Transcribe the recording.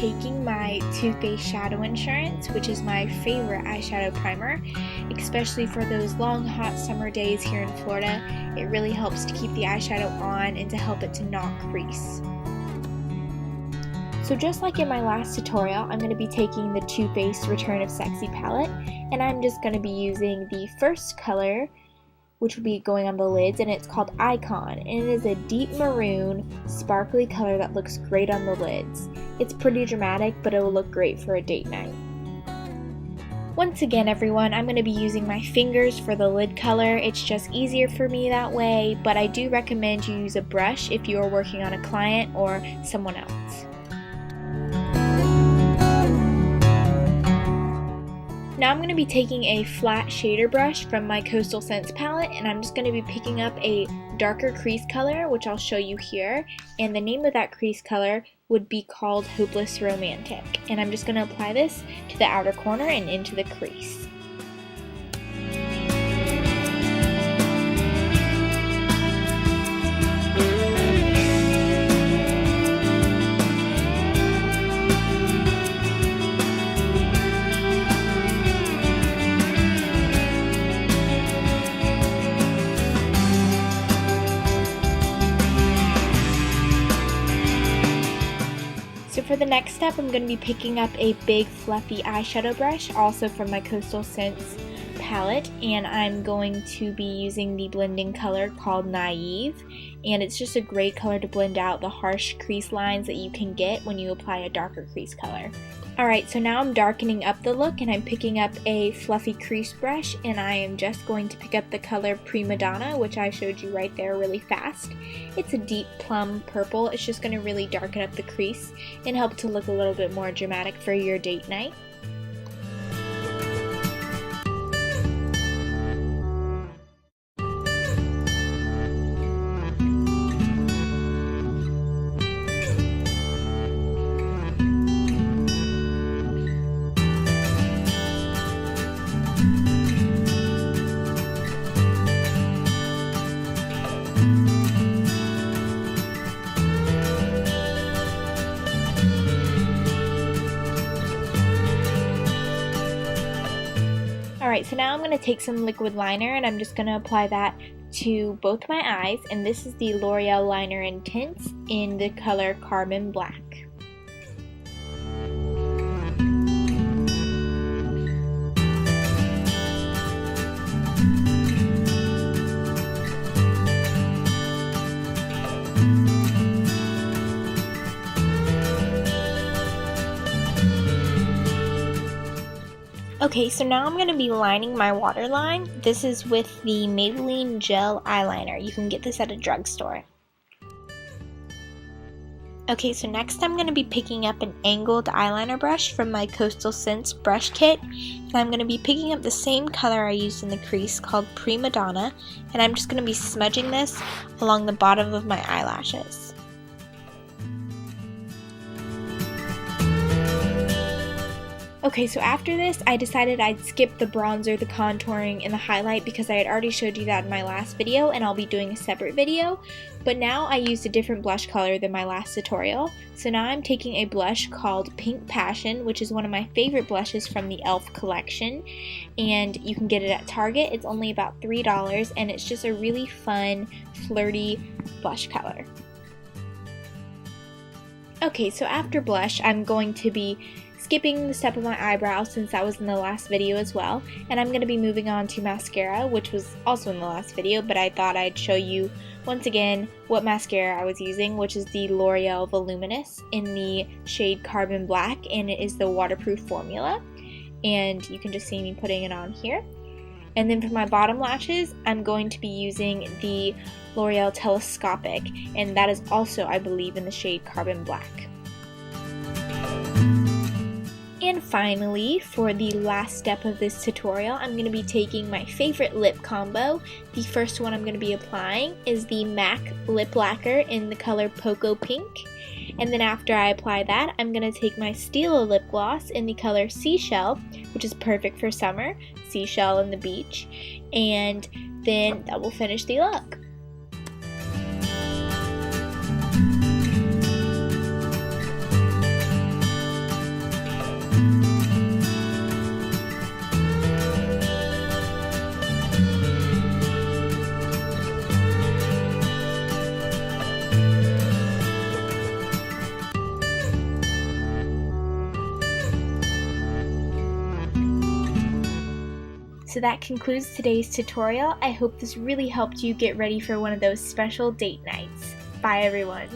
taking my Too Faced Shadow Insurance, which is my favorite eyeshadow primer, especially for those long hot summer days here in Florida. It really helps to keep the eyeshadow on and to help it to not crease. So just like in my last tutorial, I'm going to be taking the Too Faced Return of Sexy palette, and I'm just going to be using the first color, which will be going on the lids, and it's called Icon, and it is a deep maroon, sparkly color that looks great on the lids. It's pretty dramatic, but it will look great for a date night. Once again, everyone, I'm going to be using my fingers for the lid color. It's just easier for me that way, but I do recommend you use a brush if you are working on a client or someone else. Now I'm going to be taking a flat shader brush from my Coastal Scents palette, and I'm just going to be picking up a darker crease color, which I'll show you here, and the name of that crease color would be called Hopeless Romantic, and I'm just going to apply this to the outer corner and into the crease. So for the next step, I'm going to be picking up a big fluffy eyeshadow brush, also from my Coastal Scents palette, and I'm going to be using the blending color called Naive, and it's just a great color to blend out the harsh crease lines that you can get when you apply a darker crease color. Alright, so now I'm darkening up the look, and I'm picking up a fluffy crease brush, and I am just going to pick up the color Primadonna, which I showed you right there really fast. It's a deep plum purple. It's just going to really darken up the crease and help to look a little bit more dramatic for your date night. Alright, so now I'm going to take some liquid liner, and I'm just going to apply that to both my eyes, and this is the L'Oreal Liner Intense in the color Carbon Black. Okay, so now I'm going to be lining my waterline. This is with the Maybelline Gel Eyeliner. You can get this at a drugstore. Okay, so next I'm going to be picking up an angled eyeliner brush from my Coastal Scents brush kit. And I'm going to be picking up the same color I used in the crease called Primadonna. And I'm just going to be smudging this along the bottom of my eyelashes. Okay, so after this, I decided I'd skip the bronzer, the contouring, and the highlight because I had already showed you that in my last video, and I'll be doing a separate video. But now I used a different blush color than my last tutorial. So now I'm taking a blush called Pink Passion, which is one of my favorite blushes from the e.l.f. collection. And you can get it at Target. It's only about $3, and it's just a really fun, flirty blush color. Okay, so after blush, I'm going to be skipping the step of my eyebrows since that was in the last video as well, and I'm going to be moving on to mascara, which was also in the last video, but I thought I'd show you once again what mascara I was using, which is the L'Oreal Voluminous in the shade Carbon Black, and it is the waterproof formula, and you can just see me putting it on here. And then for my bottom lashes, I'm going to be using the L'Oreal Telescopic, and that is also, I believe, in the shade Carbon Black. And finally, for the last step of this tutorial, I'm going to be taking my favorite lip combo. The first one I'm going to be applying is the MAC Lip Lacquer in the color Poco Pink. And then after I apply that, I'm going to take my Stila lip gloss in the color Seashell, which is perfect for summer, seashell and the beach. And then that will finish the look. So that concludes today's tutorial. I hope this really helped you get ready for one of those special date nights. Bye everyone!